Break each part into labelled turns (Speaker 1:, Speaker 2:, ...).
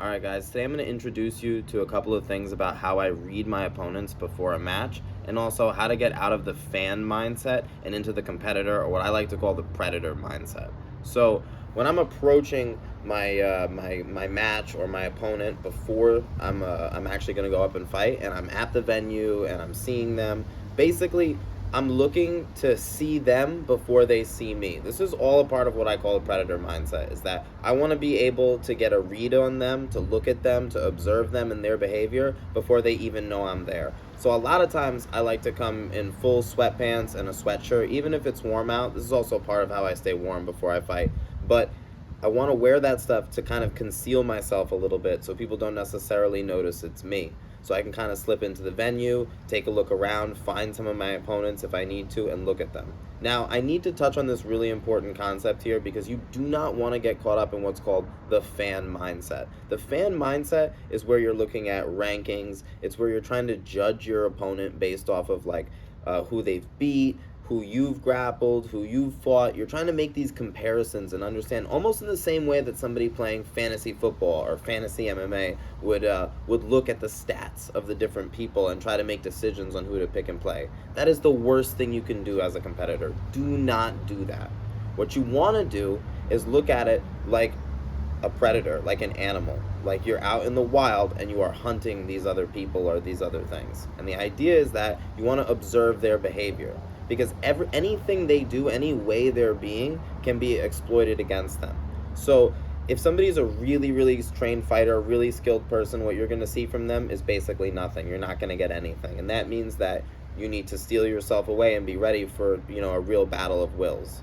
Speaker 1: Alright guys, today I'm going to introduce you to a couple of things about how I read my opponents before a match, and also how to get out of the fan mindset and into the competitor, or what I like to call the predator mindset. So when I'm approaching my match or my opponent before I'm actually going to go up and fight, and I'm at the venue and I'm seeing them, basically I'm looking to see them before they see me. This is all a part of what I call a predator mindset, is that I want to be able to get a read on them, to look at them, to observe them and their behavior before they even know I'm there. So a lot of times I like to come in full sweatpants and a sweatshirt, even if it's warm out. This is also part of how I stay warm before I fight. But I want to wear that stuff to kind of conceal myself a little bit so people don't necessarily notice it's me. So I can kind of slip into the venue, take a look around, find some of my opponents if I need to, and look at them. Now, I need to touch on this really important concept here, because you do not want to get caught up in what's called the fan mindset. The fan mindset is where you're looking at rankings. It's where you're trying to judge your opponent based off of who they've beat, who you've grappled, who you've fought. You're trying to make these comparisons and understand, almost in the same way that somebody playing fantasy football or fantasy MMA would look at the stats of the different people and try to make decisions on who to pick and play. That is the worst thing you can do as a competitor. Do not do that. What you want to do is look at it like a predator, like an animal, like you're out in the wild and you are hunting these other people or these other things. And the idea is that you want to observe their behavior, because anything they do, any way they're being, can be exploited against them. So if somebody's a really, really trained fighter, a really skilled person, what you're going to see from them is basically nothing. You're not going to get anything. And that means that you need to steel yourself away and be ready for, a real battle of wills.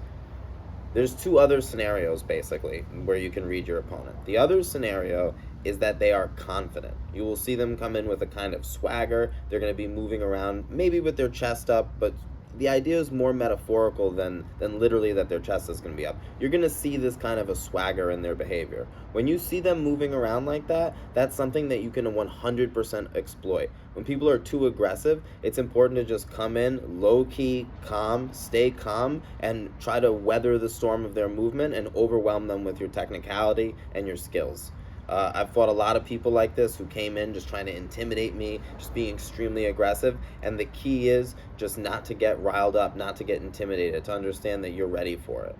Speaker 1: There's two other scenarios, basically, where you can read your opponent. The other scenario is that they are confident. You will see them come in with a kind of swagger. They're going to be moving around, maybe with their chest up, but the idea is more metaphorical than literally that their chest is going to be up. You're going to see this kind of a swagger in their behavior. When you see them moving around like that, that's something that you can 100% exploit. When people are too aggressive, it's important to just come in low-key, calm, stay calm, and try to weather the storm of their movement and overwhelm them with your technicality and your skills. I've fought a lot of people like this who came in just trying to intimidate me, just being extremely aggressive, and the key is just not to get riled up, not to get intimidated, to understand that you're ready for it.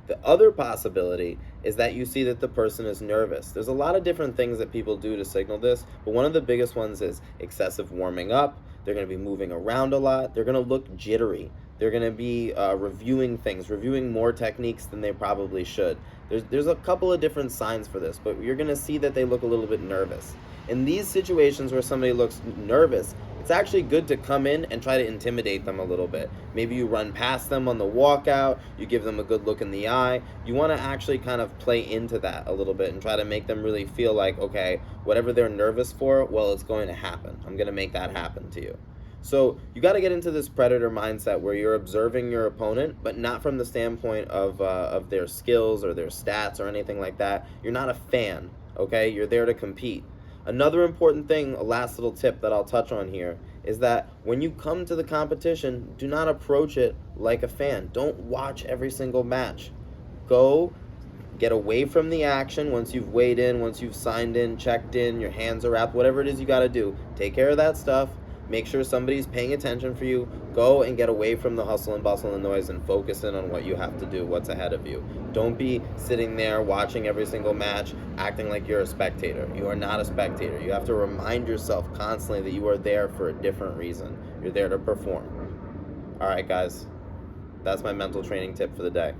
Speaker 1: The other possibility is that you see that the person is nervous. There's a lot of different things that people do to signal this, but one of the biggest ones is excessive warming up. They're going to be moving around a lot. They're going to look jittery. They're going to be reviewing things, reviewing more techniques than they probably should. There's a couple of different signs for this, but you're going to see that they look a little bit nervous. In these situations where somebody looks nervous, it's actually good to come in and try to intimidate them a little bit. Maybe you run past them on the walkout, you give them a good look in the eye. You want to actually kind of play into that a little bit and try to make them really feel like, okay, whatever they're nervous for, well, it's going to happen. I'm going to make that happen to you. So you got to get into this predator mindset where you're observing your opponent, but not from the standpoint of their skills or their stats or anything like that. You're not a fan, okay? You're there to compete. Another important thing, a last little tip that I'll touch on here, is that when you come to the competition, do not approach it like a fan. Don't watch every single match. Go get away from the action once you've weighed in, once you've signed in, checked in, your hands are wrapped, whatever it is you got to do. Take care of that stuff. Make sure somebody's paying attention for you. Go and get away from the hustle and bustle and noise and focus in on what you have to do, what's ahead of you. Don't be sitting there watching every single match, acting like you're a spectator. You are not a spectator. You have to remind yourself constantly that you are there for a different reason. You're there to perform. All right, guys. That's my mental training tip for the day.